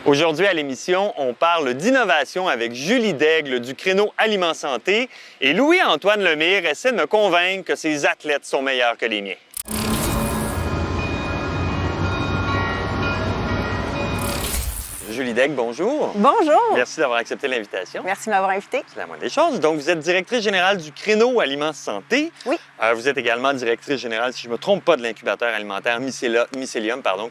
Aujourd'hui à l'émission, on parle d'innovation avec Julie Daigle du créneau Aliments Santé et Louis-Antoine Lemire essaie de me convaincre que ses athlètes sont meilleurs que les miens. Julie Daigle, bonjour. Bonjour. Merci d'avoir accepté l'invitation. Merci de m'avoir invité. C'est la moindre des choses. Donc, vous êtes directrice générale du créneau Aliments Santé. Oui. Vous êtes également directrice générale, si je ne me trompe pas, de l'incubateur alimentaire Mycelium,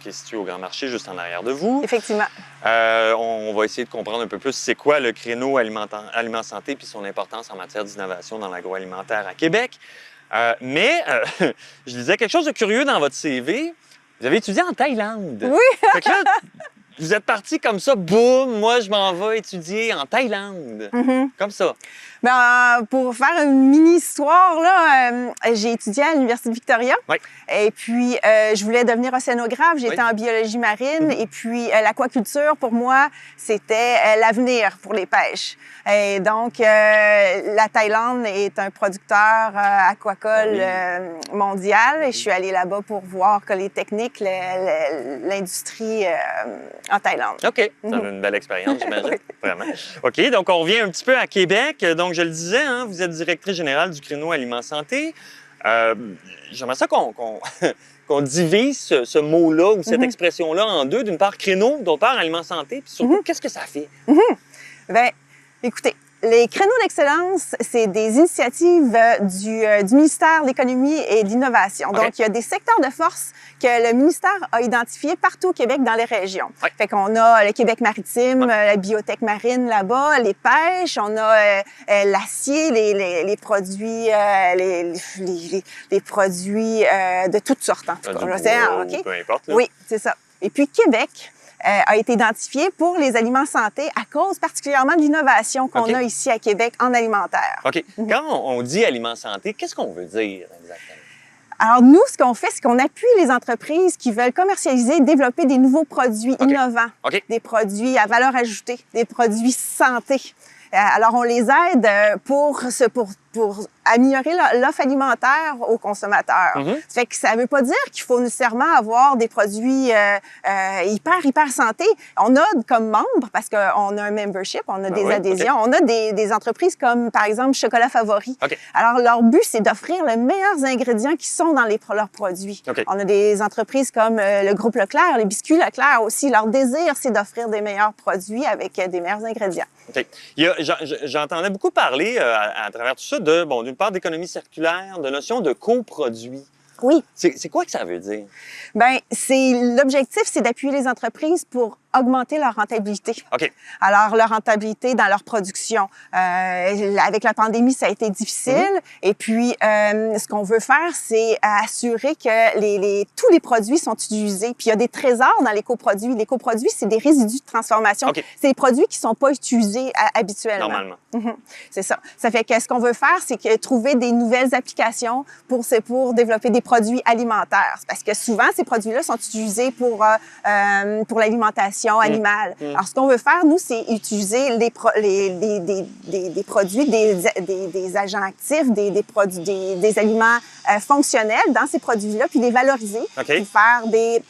qui est situé au Grand Marché, juste en arrière de vous. Effectivement. On va essayer de comprendre un peu plus c'est quoi le créneau Aliments Santé puis son importance en matière d'innovation dans l'agroalimentaire à Québec. Mais je disais quelque chose de curieux dans votre CV. Vous avez étudié en Thaïlande. Oui. Fait que là, vous êtes parti comme ça, boum, moi je m'en vais étudier en Thaïlande. Comme ça. Ben, pour faire une mini-histoire, là, j'ai étudié à l'Université de Victoria. Oui. Et puis, je voulais devenir océanographe. J'étais en biologie marine. Et puis, l'aquaculture, pour moi, c'était l'avenir pour les pêches. Et donc, la Thaïlande est un producteur aquacole mondial. Et je suis allée là-bas pour voir que les techniques, l'industrie en Thaïlande. OK. C'est une belle expérience, j'imagine. Oui. Vraiment. OK. Donc, on revient un petit peu à Québec. Donc, je le disais, hein, vous êtes directrice générale du créneau Aliments Santé. J'aimerais ça qu'on divise ce mot-là ou cette expression-là en deux. D'une part, créneau, d'autre part, Aliments Santé. Puis surtout, qu'est-ce que ça fait? Bien, écoutez, les créneaux d'excellence, c'est des initiatives du ministère de l'Économie et de l'Innovation. Okay. Donc, il y a des secteurs de force que le ministère a identifiés partout au Québec dans les régions. Oui. Fait qu'on a le Québec maritime, la biotech marine là-bas, les pêches, on a l'acier, les produits, les produits de toutes sortes, en tout cas. Okay? Peu importe. Là. Oui, c'est ça. Et puis, Québec a été identifié pour les aliments santé à cause particulièrement de l'innovation qu'on a ici à Québec en alimentaire. OK. Quand on dit aliments santé, qu'est-ce qu'on veut dire exactement? Alors, nous, ce qu'on fait, c'est qu'on appuie les entreprises qui veulent commercialiser, développer des nouveaux produits innovants, des produits à valeur ajoutée, des produits santé. Alors, on les aide pour améliorer l'offre alimentaire aux consommateurs. Ça fait que ça veut pas dire qu'il faut nécessairement avoir des produits hyper santé. On a comme membres, parce qu'on a un membership, on a des adhésions, on a des entreprises comme, par exemple, Chocolat Favori. Alors, leur but, c'est d'offrir les meilleurs ingrédients qui sont dans leurs produits. On a des entreprises comme le groupe Leclerc, les biscuits Leclerc aussi. Leur désir, c'est d'offrir des meilleurs produits avec des meilleurs ingrédients. J'entendais beaucoup parler à travers tout ça d'une part d'économie circulaire, de notion de coproduit. Oui. C'est quoi que ça veut dire? Bien, l'objectif, c'est d'appuyer les entreprises pour augmenter leur rentabilité. Alors, leur rentabilité dans leur production. Avec la pandémie, ça a été difficile. Et puis, ce qu'on veut faire, c'est assurer que tous les produits sont utilisés. Puis, il y a des trésors dans les coproduits. Les coproduits, c'est des résidus de transformation. C'est des produits qui sont pas utilisés habituellement. Normalement. C'est ça. Ça fait que ce qu'on veut faire, c'est trouver des nouvelles applications pour développer des produits alimentaires. Parce que souvent, ces produits-là sont utilisés pour l'alimentation animale. Alors, ce qu'on veut faire, nous, c'est utiliser des produits, des agents actifs, des aliments fonctionnels dans ces produits-là, puis les valoriser, puis faire des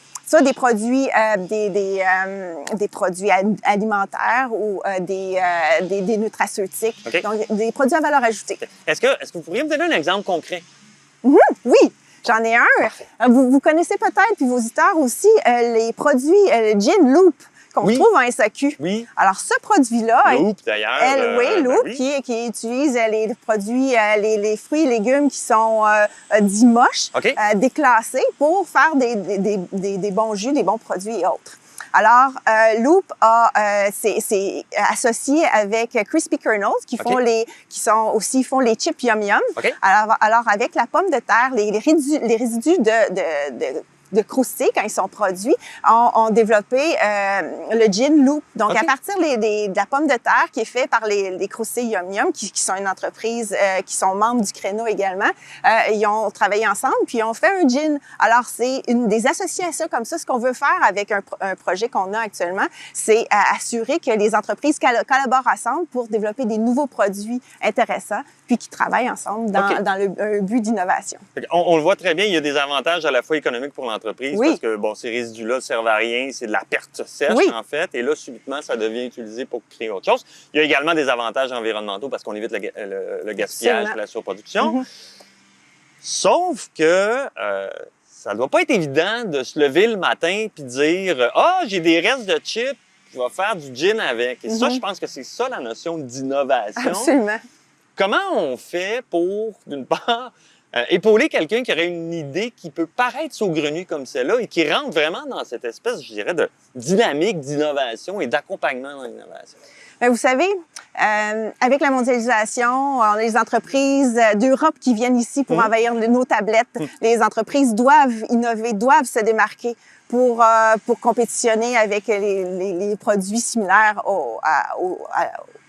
produits, des produits alimentaires ou des nutraceutiques, donc des produits à valeur ajoutée. Est-ce que vous pourriez me donner un exemple concret? Oui. J'en ai un. Vous connaissez peut-être, puis vos auditeurs aussi, les produits Gin Loop qu'on trouve en SAQ. Oui. Alors, ce produit-là... Loop, d'ailleurs. Loop, qui utilise les produits, les fruits et légumes qui sont dits moches, déclassés pour faire des bons jus, des bons produits et autres. Alors, Loop c'est associé avec Crispy Kernels qui font font les chips Yum Yum. Alors, avec la pomme de terre, les résidus de croustilles, quand ils sont produits, ont développé le Gin Loop. Donc, à partir de la pomme de terre qui est fait par les croustilles Yum Yum, qui sont une entreprise, qui sont membres du créneau également, ils ont travaillé ensemble, puis ils ont fait un gin. Alors, c'est des associations comme ça. Ce qu'on veut faire avec un projet qu'on a actuellement, c'est assurer que les entreprises collaborent ensemble pour développer des nouveaux produits intéressants, puis qui travaillent ensemble dans un but d'innovation. On le voit très bien, il y a des avantages à la fois économiques pour l'entreprise parce que bon, ces résidus-là ne servent à rien, c'est de la perte sèche en fait, et là, subitement, ça devient utilisé pour créer autre chose. Il y a également des avantages environnementaux parce qu'on évite le gaspillage et la surproduction. Sauf que ça ne doit pas être évident de se lever le matin et dire « Ah, j'ai des restes de chips, je vais faire du gin avec. » Et ça, je pense que c'est ça la notion d'innovation. Absolument. Comment on fait pour, d'une part, épauler quelqu'un qui aurait une idée qui peut paraître saugrenue comme celle-là et qui rentre vraiment dans cette espèce, je dirais, de dynamique d'innovation et d'accompagnement dans l'innovation? Bien, vous savez, avec la mondialisation, on a les entreprises d'Europe qui viennent ici pour envahir nos tablettes. Les entreprises doivent innover, doivent se démarquer pour compétitionner avec les produits similaires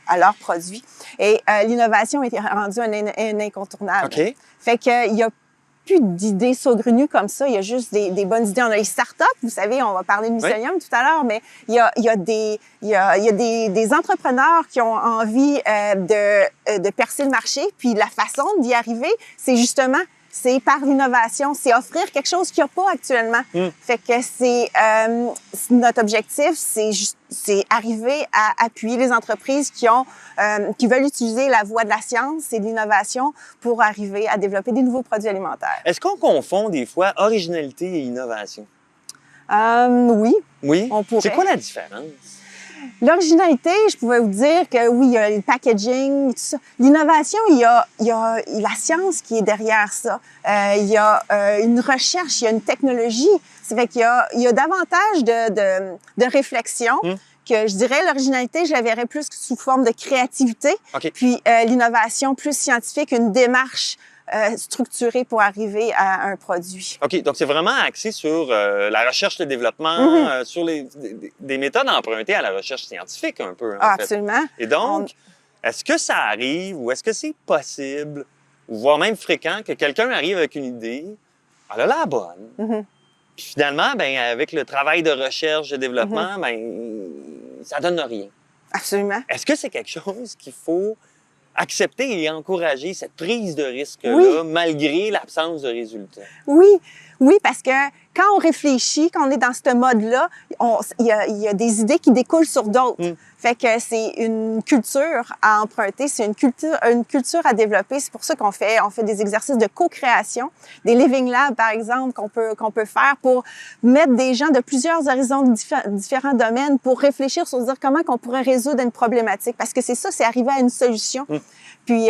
à leurs produits. Et l'innovation est rendue un incontournable. Fait qu'il y a plus d'idées saugrenues comme ça. Il y a juste des bonnes idées. On a les startups, vous savez, on va parler de Mycelium tout à l'heure, mais il y a des entrepreneurs qui ont envie de percer le marché. Puis la façon d'y arriver, c'est justement par l'innovation, c'est offrir quelque chose qu'il n'y a pas actuellement. Fait que c'est notre objectif, c'est arriver à appuyer les entreprises qui veulent utiliser la voie de la science et de l'innovation pour arriver à développer des nouveaux produits alimentaires. Est-ce qu'on confond des fois originalité et innovation? Oui. Oui? On pourrait. C'est quoi la différence? L'originalité, je pouvais vous dire que oui, il y a le packaging, tout ça. L'innovation, il y a la science qui est derrière ça. Il y a une recherche, il y a une technologie. Ça fait qu'il y a davantage de réflexion. Que je dirais l'originalité, je la verrais plus sous forme de créativité. Puis l'innovation plus scientifique, une démarche structurée pour arriver à un produit. OK, donc c'est vraiment axé sur la recherche et le développement, sur des méthodes empruntées à la recherche scientifique un peu. En fait. Absolument. Et donc, est-ce que ça arrive ou est-ce que c'est possible, ou voire même fréquent, que quelqu'un arrive avec une idée, elle a la bonne, puis finalement, ben, avec le travail de recherche et développement, ben, ça donne rien. Absolument. Est-ce que c'est quelque chose qu'il faut accepter et encourager, cette prise de risque-là, malgré l'absence de résultats? Oui, parce que quand on réfléchit, quand on est dans ce mode-là, il y a des idées qui découlent sur d'autres. Fait que c'est une culture à emprunter, c'est une culture à développer. C'est pour ça on fait des exercices de co-création, des living labs par exemple qu'on peut faire pour mettre des gens de plusieurs horizons de différents domaines pour réfléchir sur dire comment qu'on pourrait résoudre une problématique. Parce que c'est ça, c'est arriver à une solution. Puis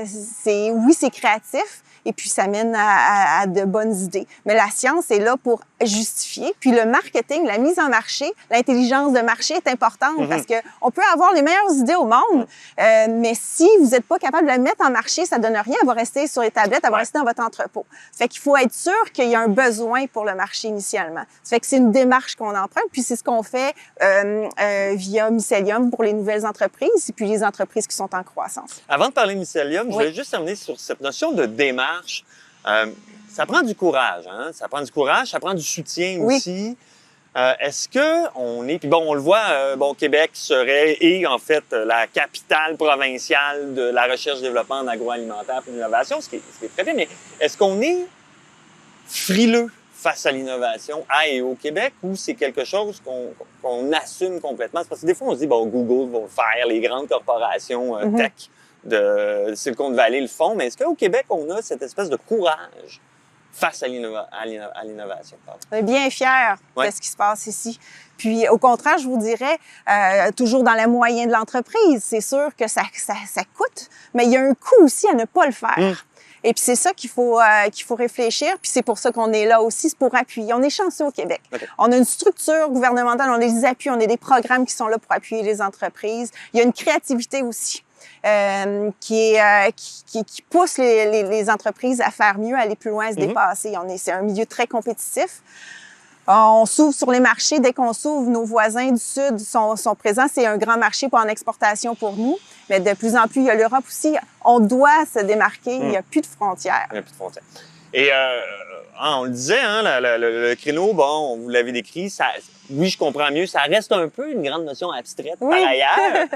c'est créatif. Et puis, ça mène à de bonnes idées. Mais la science est là pour justifier. Puis le marketing, la mise en marché, l'intelligence de marché est importante parce que on peut avoir les meilleures idées au monde, mais si vous n'êtes pas capable de la mettre en marché, ça donne rien. Elle va rester sur les tablettes, elle va rester dans votre entrepôt. Fait qu'il faut être sûr qu'il y a un besoin pour le marché initialement. Ça fait que c'est une démarche qu'on emprunte, puis c'est ce qu'on fait via Mycelium pour les nouvelles entreprises et puis les entreprises qui sont en croissance. Avant de parler de Mycelium, je voulais juste terminer sur cette notion de démarche. Ça prend du courage, hein? Ça prend du courage, ça prend du soutien aussi. Est-ce qu'on est... Puis bon, on le voit, Québec serait, et en fait, la capitale provinciale de la recherche-développement en agroalimentaire et l'innovation, ce qui est très bien, mais est-ce qu'on est frileux face à l'innovation et au Québec ou c'est quelque chose qu'on assume complètement? C'est parce que des fois, on se dit, bon, Google va le faire, les grandes corporations tech de Silicon Valley le font, mais est-ce qu'au Québec, on a cette espèce de courage face à l'innovation? On est bien fiers de ce qui se passe ici. Puis, au contraire, je vous dirais, toujours dans la moyenne de l'entreprise, c'est sûr que ça coûte, mais il y a un coût aussi à ne pas le faire. Et puis, c'est ça qu'il faut réfléchir. Puis, c'est pour ça qu'on est là aussi, c'est pour appuyer. On est chanceux au Québec. On a une structure gouvernementale, on a des appuis, on a des programmes qui sont là pour appuyer les entreprises. Il y a une créativité aussi. Qui pousse les entreprises à faire mieux, à aller plus loin, à se dépasser. C'est un milieu très compétitif. On s'ouvre sur les marchés. Dès qu'on s'ouvre, nos voisins du Sud sont présents. C'est un grand marché en exportation pour nous. Mais de plus en plus, il y a l'Europe aussi. On doit se démarquer. Il n'y a plus de frontières. Il n'y a plus de frontières. Et on le disait, hein, le créneau, bon, vous l'avez décrit, ça, oui, je comprends mieux, ça reste un peu une grande notion abstraite par ailleurs.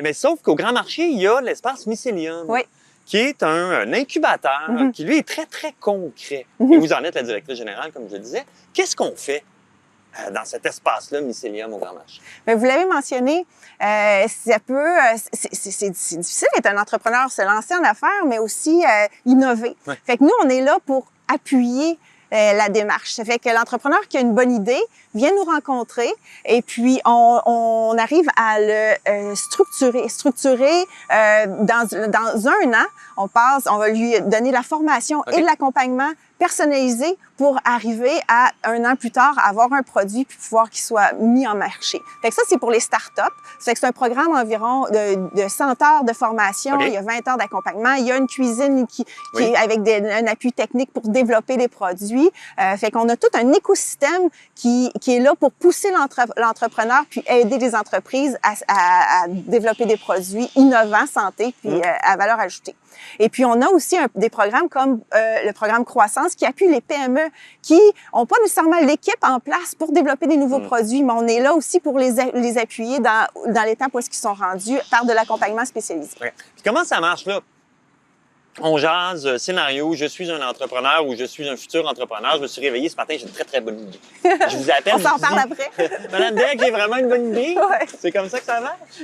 Mais sauf qu'au grand marché, il y a l'espace Mycelium. qui est un incubateur qui, lui, est très, très concret. Et vous en êtes la directrice générale, comme je le disais. Qu'est-ce qu'on fait dans cet espace-là, Mycélium au Grand Marché? Bien, vous l'avez mentionné, c'est difficile d'être un entrepreneur, se lancer en affaires, mais aussi innover. Ouais. Fait que nous, on est là pour appuyer la démarche. Ça fait que l'entrepreneur qui a une bonne idée vient nous rencontrer et puis on arrive à le structurer dans un an. On va lui donner la formation et de l'accompagnement personnalisé pour arriver à un an plus tard à avoir un produit puis pouvoir qu'il soit mis en marché. Fait que ça, c'est pour les startups. Ça fait que c'est un programme environ de 100 heures de formation. Il y a 20 heures d'accompagnement. Il y a une cuisine qui est avec un appui technique pour développer les produits. Fait qu'on a tout un écosystème qui est là pour pousser l'entrepreneur puis aider les entreprises à développer des produits innovants, santé puis à valeur ajoutée. Et puis, on a aussi des programmes comme le programme Croissance qui appuie les PME qui n'ont pas nécessairement l'équipe en place pour développer des nouveaux produits, mais on est là aussi pour les appuyer dans l'étape où est-ce qu'ils sont rendus par de l'accompagnement spécialisé. Okay. Puis comment ça marche, là? On jase, scénario, je suis un entrepreneur ou je suis un futur entrepreneur. Je me suis réveillé ce matin, j'ai une très, très bonne idée. Je vous appelle. On s'en parle après. Madame Degg, j'ai vraiment une bonne idée. Ouais. C'est comme ça que ça marche?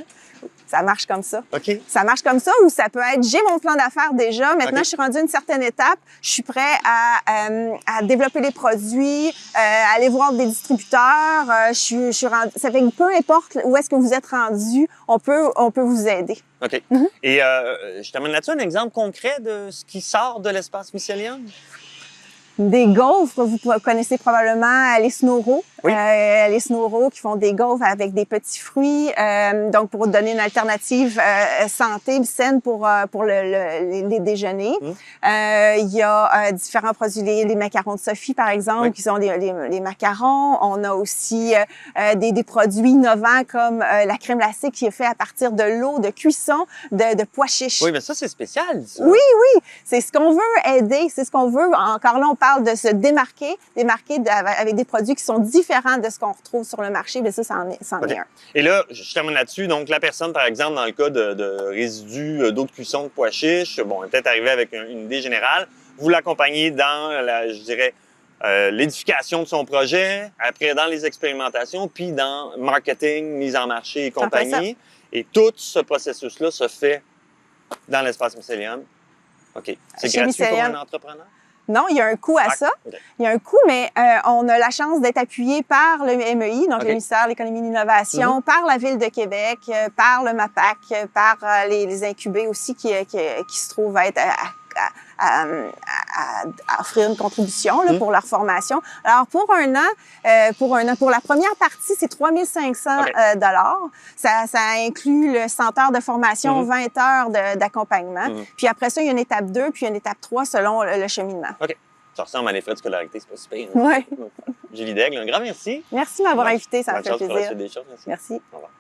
Ça marche comme ça. OK. Ça marche comme ça ou ça peut être, j'ai mon plan d'affaires déjà, maintenant je suis rendue à une certaine étape, je suis prêt à développer les produits, aller voir des distributeurs, je suis rendue, ça fait que peu importe où est-ce que vous êtes rendu, on peut vous aider. OK. Et je t'amène là-dessus un exemple concret de ce qui sort de l'espace Mycélium? Des gaufres, vous connaissez probablement les Snoro. Oui. Les Snoro qui font des gaufres avec des petits fruits, donc pour donner une alternative santé, saine pour les déjeuners. Il y a différents produits, les macarons de Sophie, par exemple, qui sont les macarons. On a aussi des produits innovants comme la crème glacée qui est faite à partir de l'eau de cuisson de pois chiches. Oui, mais ça, c'est spécial, ça. Oui, c'est ce qu'on veut aider, c'est ce qu'on veut. Encore là, on parle de se démarquer avec des produits qui sont différents de ce qu'on retrouve sur le marché, mais ça en est un. Et là, je termine là-dessus. Donc, la personne, par exemple, dans le cas de résidus d'eau de cuisson de pois chiches, bon, elle est peut-être arrivée avec une idée générale. Vous l'accompagnez dans, l'édification de son projet, après dans les expérimentations, puis dans marketing, mise en marché et compagnie. Et tout ce processus-là se fait dans l'espace Mycélium. OK. C'est gratuit pour un entrepreneur? Non, il y a un coût à ça. Okay. Il y a un coût, mais on a la chance d'être appuyé par le MEI, donc le ministère de l'Économie et de l'Innovation, par la Ville de Québec, par le MAPAC, par les incubés aussi qui se trouvent à être à offrir une contribution là, pour leur formation. Alors, pour la première partie, c'est 3 500 $. Ça inclut le 100 heures de formation, 20 heures d'accompagnement. Puis après ça, il y a une étape 2, puis une étape 3 selon le cheminement. OK. Ça ressemble à des frais de scolarité, c'est pas super. Oui. Julie Daigle, un grand merci. Merci de m'avoir invité, ça m'a fait plaisir. Des choses, merci. Merci. Au revoir.